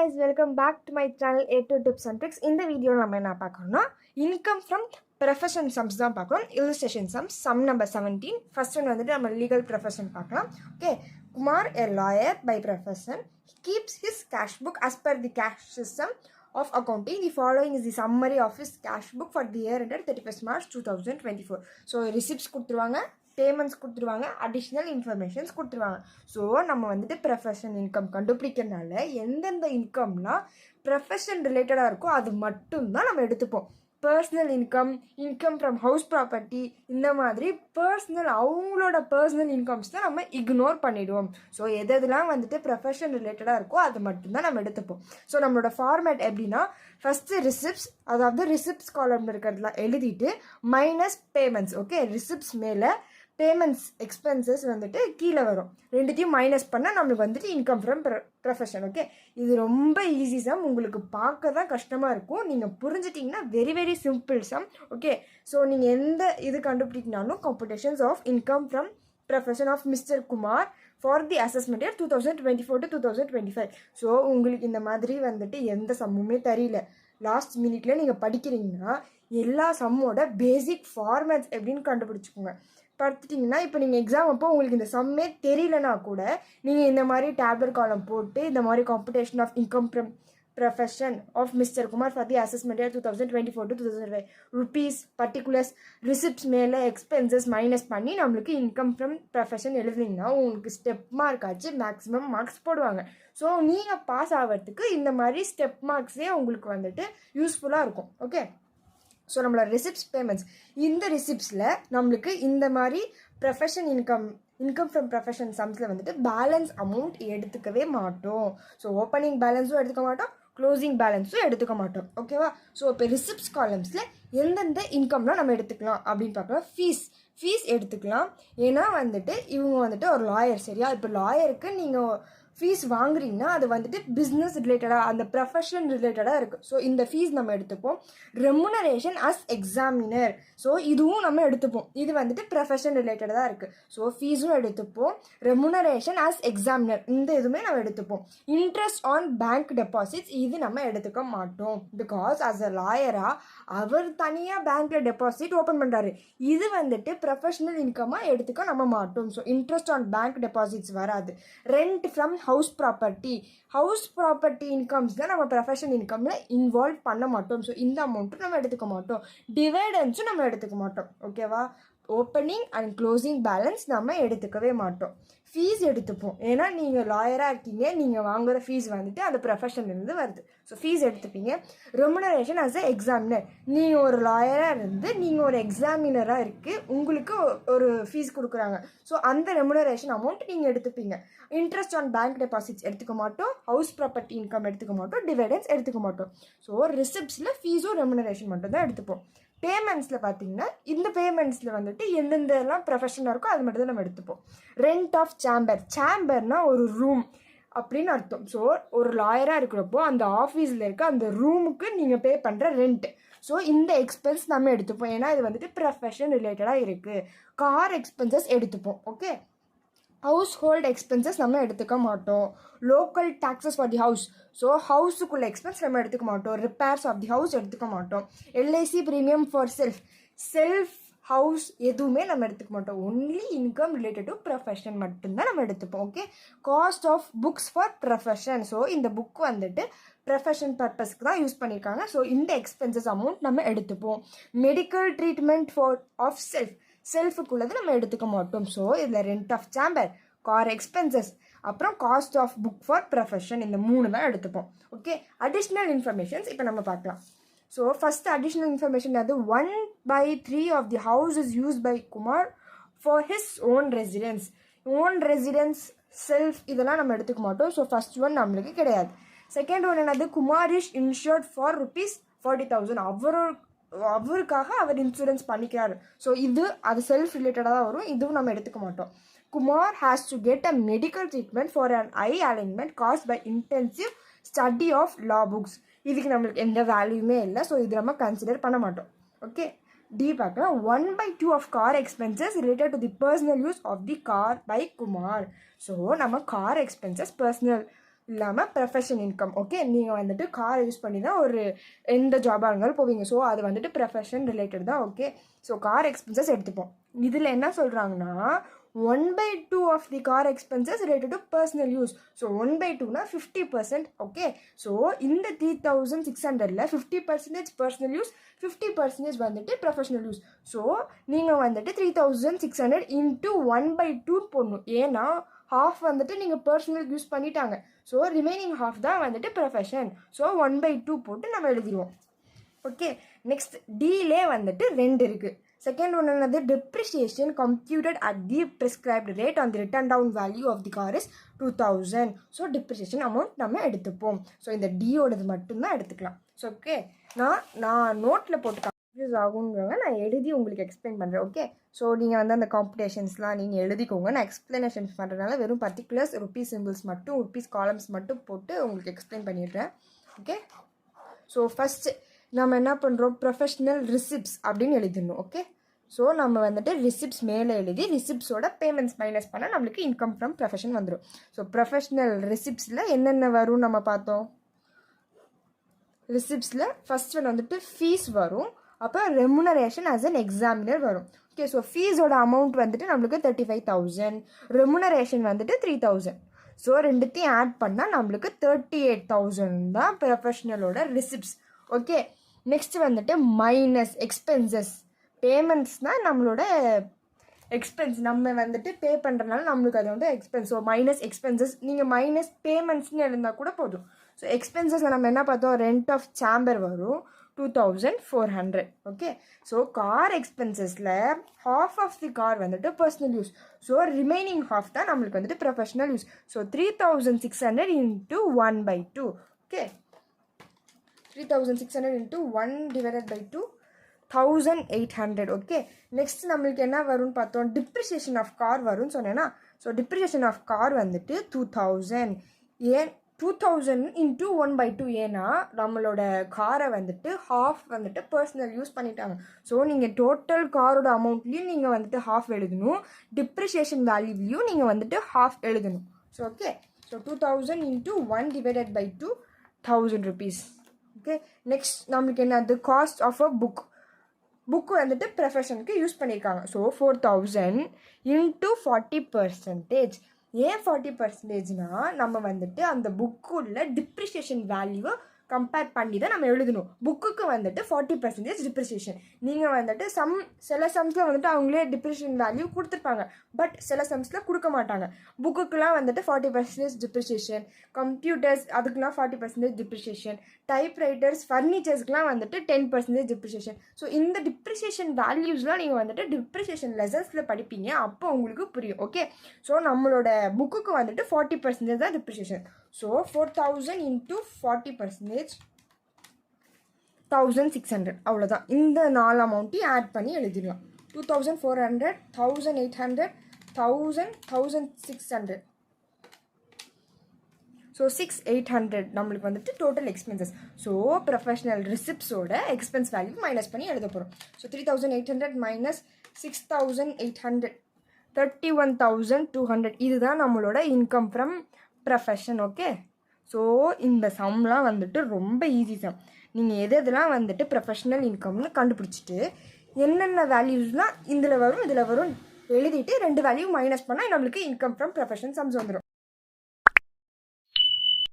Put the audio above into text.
guys, welcome back to my channel A2 Tips and Tricks. In the video நம்ம என்ன பார்க்கறோம்னா income from profession sums தான் பார்க்கறோம். Illustration sums sum number 17. First one வந்துட்டு நம்ம legal profession பார்க்கலாம். Okay, Kumar, a lawyer by profession, keeps his cash book as per the cash system of accounting. The following is the summary of his cash book for the year ended 31st March 2024. So receipts கொடுத்துருவாங்க, payments கொடுத்துருவாங்க, additional informations கொடுத்துருவாங்க. So நம்ம வந்துட்டு profession income கண்டுபிடிக்கிறதுனால எந்தெந்த இன்கம்லாம் profession ரிலேட்டடாக இருக்கோ அது மட்டும்தான் நம்ம எடுத்துப்போம். Personal income, income from house property, இந்த மாதிரி அவங்களோட பர்சனல் இன்கம்ஸ் தான் நம்ம இக்னோர் பண்ணிவிடுவோம். ஸோ எதெல்லாம் வந்துட்டு ப்ரொஃபஷன் ரிலேட்டடாக இருக்கோ அது மட்டும்தான் நம்ம எடுத்துப்போம். ஸோ நம்மளோட ஃபார்மேட் எப்படின்னா, ஃபஸ்ட்டு ரிசிப்ட்ஸ், அதாவது ரிசிப்ட்ஸ் காலம் இருக்கிறதுல எழுதிட்டு மைனஸ் பேமெண்ட்ஸ். ஓகே, ரிசிப்ட்ஸ் மேலே பேமெண்ட்ஸ் எக்ஸ்பென்சஸ் வந்துட்டு கீழே வரும். ரெண்டுத்தையும் மைனஸ் பண்ணால் நம்மளுக்கு வந்துட்டு இன்கம் ஃப்ரம் ப்ரொஃபஷன். ஓகே, இது ரொம்ப ஈஸி சம். உங்களுக்கு பார்க்க தான் கஷ்டமாக இருக்கும், நீங்கள் புரிஞ்சிட்டிங்கன்னா very very simple sum. Okay, so நீங்கள் எந்த இது கண்டுபிடிக்கினாலும் computations of income from profession of mister Kumar for the assessment year 2024 to 2025. So உங்களுக்கு இந்த மாதிரி வந்துட்டு எந்த சம்முமே தெரியல, லாஸ்ட் மினிட்ல நீங்கள் படிக்கிறீங்கன்னா எல்லா சம்மோட பேசிக் ஃபார்மேட்ஸ் எப்படின்னு கண்டுபிடிச்சிக்கோங்க. பார்த்துட்டிங்கன்னா இப்போ நீங்கள் எக்ஸாம் அப்போ உங்களுக்கு இந்த சம்மே தெரியலனா கூட நீங்கள் இந்த மாதிரி டேப்லெட் காலம் போட்டு இந்த மாதிரி computation of income from profession of mister Kumar for the assessment year 2024 to 2025 rupees particulars receipts மேலே எக்ஸ்பென்சஸ் மைனஸ் பண்ணி நம்மளுக்கு இன்கம் ஃப்ரம் ப்ரொஃபஷன் எழுதுனீங்கன்னா உங்களுக்கு ஸ்டெப் மார்க் ஆச்சு மேக்ஸிமம் மார்க்ஸ் போடுவாங்க. ஸோ நீங்கள் பாஸ் ஆகிறதுக்கு இந்த மாதிரி ஸ்டெப் மார்க்ஸே உங்களுக்கு வந்துட்டு யூஸ்ஃபுல்லாக இருக்கும். ஓகே, ஸோ நம்மளோட ரிசிப்ட்ஸ் பேமெண்ட்ஸ், இந்த ரிசிப்ட்ஸில் நம்மளுக்கு இந்த மாதிரி ப்ரொஃபஷன் இன்கம் ஃப்ரம் ப்ரொஃபஷன் சம்ஸில் வந்துட்டு பேலன்ஸ் அமௌண்ட் எடுத்துக்கவே மாட்டோம். ஸோ ஓப்பனிங் பேலன்ஸும் எடுத்துக்க மாட்டோம், க்ளோசிங் பேலன்ஸும் எடுத்துக்க மாட்டோம். ஓகேவா? ஸோ இப்போ ரிசிப்ட்ஸ் காலம்ஸில் எந்தெந்த இன்கம்லாம் நம்ம எடுத்துக்கலாம் அப்படின்னு பார்க்கலாம். ஃபீஸ் எடுத்துக்கலாம். ஏன்னா வந்துட்டு இவங்க வந்துட்டு ஒரு லாயர், சரியா? இப்போ லாயருக்கு நீங்கள் ஃபீஸ் வாங்குறீங்கன்னா அது வந்துட்டு பிஸ்னஸ் ரிலேட்டடாக, அந்த ப்ரொஃபஷன் ரிலேட்டடாக இருக்குது. ஸோ இந்த ஃபீஸ் நம்ம எடுத்துப்போம். ரெமுனரேஷன் அஸ் எக்ஸாமினர், ஸோ இதுவும் நம்ம எடுத்துப்போம். இது வந்துட்டு ப்ரொஃபஷன் ரிலேட்டடாக இருக்குது. ஸோ ஃபீஸும் எடுத்துப்போம். ரெமுனரேஷன் அஸ் எக்ஸாமினர், இந்த இதுவுமே நம்ம எடுத்துப்போம். இன்ட்ரெஸ்ட் ஆன் பேங்க் டெபாசிட்ஸ், இது நம்ம எடுத்துக்க மாட்டோம். பிகாஸ் அஸ் அ லாயராக அவர் தனியாக பேங்க்கில் டெபாசிட் ஓப்பன் பண்ணுறாரு. இது வந்துட்டு ப்ரொஃபஷனல் இன்கமாக எடுத்துக்க நம்ம மாட்டோம். So interest on bank deposits வராது. Rent from house property incomes தான் நம்ம ப்ரொஃபஷன் இன்கமில் இன்வால்வ் பண்ண மாட்டோம். ஸோ இந்த அமௌண்ட்டும் நம்ம எடுத்துக்க மாட்டோம். டிவைடன்ஸும் நம்ம எடுத்துக்க மாட்டோம். ஓகேவா? ஓப்பனிங் அண்ட் க்ளோசிங் பேலன்ஸ் நம்ம எடுத்துக்கவே மாட்டோம். ஃபீஸ் எடுத்துப்போம். ஏன்னா நீங்கள் லாயராக இருக்கீங்க, நீங்கள் வாங்குகிற ஃபீஸ் வந்துட்டு அந்த ப்ரொஃபஷன்லேருந்து வருது. ஸோ ஃபீஸ் எடுத்துப்பீங்க. ரெமுனரேஷன் அஸ் எ எக்ஸாமினர், நீங்கள் ஒரு லாயராக இருந்து நீங்கள் ஒரு எக்ஸாமினராக இருக்குது, உங்களுக்கு ஒரு ஃபீஸ் கொடுக்குறாங்க. ஸோ அந்த ரெமுனரேஷன் அமௌண்ட் நீங்கள் எடுத்துப்பீங்க. இன்ட்ரெஸ்ட் ஆன் பேங்க் டெபாசிட்ஸ் எடுத்துக்க மாட்டோம். ஹவுஸ் ப்ராப்பர்ட்டி இன்கம் எடுத்துக்க மாட்டோம். டிவைடன்ஸ் எடுத்துக்க மாட்டோம். ஸோ ரிசிப்ட்ஸில் ஃபீஸும் ரெமுனரேஷன் மட்டும் தான் எடுத்துப்போம். பேமெண்ட்ஸில் பார்த்தீங்கன்னா இந்த பேமெண்ட்ஸில் வந்துட்டு எந்தெந்தெல்லாம் ப்ரொஃபஷனாக இருக்கோ அது மட்டும் தான் நம்ம எடுத்துப்போம். ரெண்ட் ஆஃப் சேம்பர்னால் ஒரு ரூம் அப்படின்னு அர்த்தம். ஸோ ஒரு லாயராக இருக்கிறப்போ அந்த ஆஃபீஸில் இருக்க அந்த ரூமுக்கு நீங்கள் பே பண்ணுற ரெண்ட். ஸோ இந்த எக்ஸ்பென்ஸ் நம்ம எடுத்துப்போம். ஏன்னா இது வந்துட்டு ப்ரொஃபஷன் ரிலேட்டடாக இருக்குது. கார் எக்ஸ்பென்சஸ் எடுத்துப்போம். ஓகே, ஹவுஸ் ஹோல்ட் எக்ஸ்பென்சஸ் நம்ம எடுத்துக்க மாட்டோம். Local taxes for the house, so ஹவுஸுக்குள்ள எக்ஸ்பென்ஸ் நம்ம எடுத்துக்க மாட்டோம். ரிப்பேர்ஸ் ஆஃப் தி ஹவுஸ் எடுத்துக்க மாட்டோம். LIC premium for self house எதுவுமே நம்ம எடுத்துக்க மாட்டோம். Only income related to profession மட்டும்தான் நம்ம எடுத்துப்போம். Okay, cost of books for profession, so இந்த புக் வந்துட்டு ப்ரொஃபஷன் பர்பஸ்க்கு தான் யூஸ் பண்ணியிருக்காங்க. ஸோ இந்த எக்ஸ்பென்சஸ் அமௌண்ட் நம்ம எடுத்துப்போம். மெடிக்கல் ட்ரீட்மெண்ட் ஆஃப் செல்ஃபுக்குள்ளது நம்ம எடுத்துக்க மாட்டோம். ஸோ இதில் rent of chamber, car expenses, அப்புறம் cost of book for profession, இந்த 3 தான் எடுத்துப்போம். ஓகே, அடிஷ்னல் இன்ஃபர்மேஷன்ஸ் இப்போ நம்ம பார்க்கலாம். ஸோ ஃபஸ்ட் அடிஷ்னல் இன்ஃபர்மேஷன் அது 1/3 of the house is used by Kumar for his own residence self, இதெல்லாம் நம்ம எடுத்துக்க மாட்டோம். ஸோ ஃபர்ஸ்ட் ஒன் நம்மளுக்கு கிடையாது. செகண்ட் ஒன் என்னது, குமார் இஸ் இன்ஷூர்ட் ஃபார் ₹40,000, அவருக்காக அவர் இன்சூரன்ஸ் பண்ணிக்கிறாரு. ஸோ அது செல்ஃப் ரிலேட்டடாக தான் வரும். இதுவும் நம்ம எடுத்துக்க மாட்டோம். Kumar has to get a medical treatment for an eye alignment caused by intensive study of law books, இதுக்கு நம்மளுக்கு எந்த வேல்யூமே இல்லை. ஸோ இது நம்ம கன்சிடர் பண்ண மாட்டோம். ஓகே, டி பார்க்கலாம். 1/2 of car expenses related to the personal use of the car by Kumar. So நம்ம கார் எக்ஸ்பென்சஸ் பர்சனல் இல்லாமல் ப்ரொஃபஷன் இன்கம். ஓகே, நீங்கள் வந்துட்டு காரை யூஸ் பண்ணி தான் ஒரு எந்த ஜாபாக இருந்தாலும் போவீங்க. ஸோ அது வந்துட்டு ப்ரொஃபஷன் ரிலேட்டட் தான். ஓகே, ஸோ கார் எக்ஸ்பென்சஸ் எடுத்துப்போம். இதில் என்ன சொல்கிறாங்கன்னா 1/2 of the car expenses related to personal use. So 1/2 50%. Okay, so இந்த 3600ல 50% personal use, 50% வந்துட்டு professional use. So நீங்கள் வந்துட்டு 3600 into 1/2 போடணும். ஏன்னா half வந்துட்டு நீங்கள் personal யூஸ் பண்ணிட்டாங்க. ஸோ ரிமைனிங் half தான் வந்துட்டு ப்ரொஃபஷன். ஸோ 1/2 போட்டு நம்ம எழுதிடுவோம். ஓகே, நெக்ஸ்ட் டீலே வந்துட்டு 2 இருக்குது. செகண்ட் ஒன்று என்னது, depreciation computed at the prescribed rate on the written down value of the car is 2000. So depreciation amount நம்ம எடுத்துப்போம். ஸோ இந்த டியோடது மட்டும்தான் எடுத்துக்கலாம். ஸோ ஓகே, நான் நோட்டில் போட்டு கன்ஃபியூஸ் ஆகுங்கிறவங்க நான் எழுதி உங்களுக்கு எக்ஸ்பிளைன் பண்ணுறேன். ஓகே, ஸோ நீங்கள் வந்து அந்த காம்படிஷன்ஸ்லாம் நீங்கள் எழுதிக்கோங்க. நான் எக்ஸ்ப்ளனேஷன்ஸ் பண்ணுறதுனால வெறும் பர்டிகுலர்ஸ் ருப்பீஸ் சிம்பிள்ஸ் மட்டும் ருப்பீஸ் காலம்ஸ் மட்டும் போட்டு உங்களுக்கு எக்ஸ்பிளைன் பண்ணிடுறேன். ஓகே, ஸோ ஃபஸ்ட்டு நம்ம என்ன பண்ணுறோம், ப்ரொஃபஷ்னல் ரிசிப்ட்ஸ் அப்படின்னு எழுதிடணும். ஓகே, ஸோ நம்ம வந்துட்டு ரிசிப்ட்ஸ் மேலே எழுதி ரிசிப்ட்ஸோட பேமெண்ட்ஸ் மைனஸ் பண்ணால் நம்மளுக்கு இன்கம் ஃப்ரம் ப்ரொஃபஷன் வந்துடும். ஸோ ப்ரொஃபஷ்னல் ரிசிப்ட்ஸில் என்னென்ன வரும் நம்ம பார்த்தோம். ரிசிப்ட்ஸில் ஃபர்ஸ்ட் ஒன் வந்துட்டு ஃபீஸ் வரும், அப்போ ரெமுனரேஷன் ஆஸ் அன் எக்ஸாமினர் வரும். ஓகே, ஸோ ஃபீஸோட அமௌண்ட் வந்துட்டு நம்மளுக்கு 35,000, ரெமுனரேஷன் வந்துட்டு 3,000. ஸோ ரெண்டுத்தையும் ஆட் பண்ணால் நம்மளுக்கு 38,000 தான் ப்ரொஃபஷ்னலோட ரிசிப்ட்ஸ். ஓகே, நெக்ஸ்ட் வந்துட்டு மைனஸ் எக்ஸ்பென்சஸ். பேமெண்ட்ஸ்னால் நம்மளோட எக்ஸ்பென்ஸ், நம்ம வந்துட்டு பே பண்ணுறதுனால நம்மளுக்கு அது வந்து எக்ஸ்பென்ஸ். ஸோ மைனஸ் எக்ஸ்பென்சஸ், நீங்கள் மைனஸ் பேமெண்ட்ஸ்னு இருந்தால் கூட போதும். ஸோ எக்ஸ்பென்சஸில் நம்ம என்ன பார்த்தோம், ரெண்ட் ஆஃப் சேம்பர் வரும் 2400. ஓகே, ஸோ கார் எக்ஸ்பென்சஸில் ஹாஃப் ஆஃப் தி கார் வந்துட்டு personal use. So remaining half தான் நம்மளுக்கு வந்துட்டு professional use. So 3600 into 1/2. Okay, 3600 into 1 divided by 2, 1800. Okay, next நம்மளுக்கு என்ன வரும்னு பார்த்தோம், டிப்ரிசியேஷன் ஆஃப் கார் வரும்னு சொன்னேன்னா. ஸோ டிப்ரிசியேஷன் ஆஃப் கார் வந்துட்டு 2000. ஏன் 2000 into 1/2? ஏன்னா நம்மளோட காரை வந்துட்டு ஹாஃப் வந்துட்டு பர்சனல் யூஸ் பண்ணிட்டாங்க. ஸோ நீங்கள் டோட்டல் காரோட அமௌண்ட்லேயும் நீங்கள் வந்துட்டு ஹாஃப் எழுதணும், டிப்ரிசியேஷன் வேல்யூலையும் நீங்கள் வந்துட்டு ஹாஃப் எழுதணும். So okay, so 2000 into 1 divided by 2, 1000 rupees. Okay, next நம்மளுக்கு என்னது, காஸ்ட் ஆஃப் அ புக்கு வந்துட்டு ப்ரொஃபஷனுக்கு யூஸ் பண்ணியிருக்காங்க. So 4000 into 40%. ஏன் 40%னா நம்ம வந்துட்டு அந்த புக்குள்ள டிப்ரிசியேஷன் வேல்யூவை கம்பேர் பண்ணி தான் நம்ம எழுதணும். புக்குக்கு வந்துட்டு 40% டிப்ரிசியேஷன். நீங்கள் வந்துட்டு சில சம்ஸில் வந்துட்டு அவங்களே டிப்ரிசியேஷன் வேல்யூ கொடுத்துருப்பாங்க, பட் சில சம்ஸில் கொடுக்க மாட்டாங்க. புக்குக்கெலாம் வந்துட்டு 40% டிப்ரிசியேஷன், கம்ப்யூட்டர்ஸ் அதுக்கெலாம் 40% டிப்ரிசியேஷன், டைப்ரைட்டர்ஸ் ஃபர்னிச்சர்ஸ்க்குலாம் வந்துட்டு 10% டிப்ரிசியேஷன். ஸோ இந்த டிப்ரிசியேஷன் வேல்யூஸ்லாம் நீங்கள் வந்துட்டு டிப்ரிசியேஷன் லெசன்ஸில் படிப்பீங்க, அப்போ உங்களுக்கு புரியும். ஓகே, ஸோ நம்மளோட புக்குக்கு வந்துட்டு 40% தான் டிப்ரிசியேஷன். So 4000 into 40%, 1600. அவ்வளோதான். இந்த 4 அமௌண்ட்டையும் ஆட் பண்ணி எழுதிடலாம். 2400, 1800, 1000, 1600. ஸோ 6800 நம்மளுக்கு வந்துட்டு டோட்டல் எக்ஸ்பென்சஸ். ஸோ ப்ரொஃபஷனல் ரிசிப்ட்ஸோட எக்ஸ்பென்ஸ் வேல்யூ மைனஸ் பண்ணி எழுத போகிறோம். So 3800 minus 6800, 31,200. இதுதான் நம்மளோட income from profession. Okay, so இந்த சம்லாம் வந்துட்டு ரொம்ப ஈஸி சம். நீங்கள் எதெல்லாம் வந்துட்டு ப்ரொஃபஷனல் இன்கம்னு கண்டுபிடிச்சிட்டு என்னென்ன வேல்யூஸ்லாம் இதில் வரும் எழுதிட்டு 2 வேல்யூ மைனஸ் பண்ணால் நம்மளுக்கு இன்கம் ஃப்ரம் ப்ரொஃபஷன் சம்ஸ் வந்துடும்.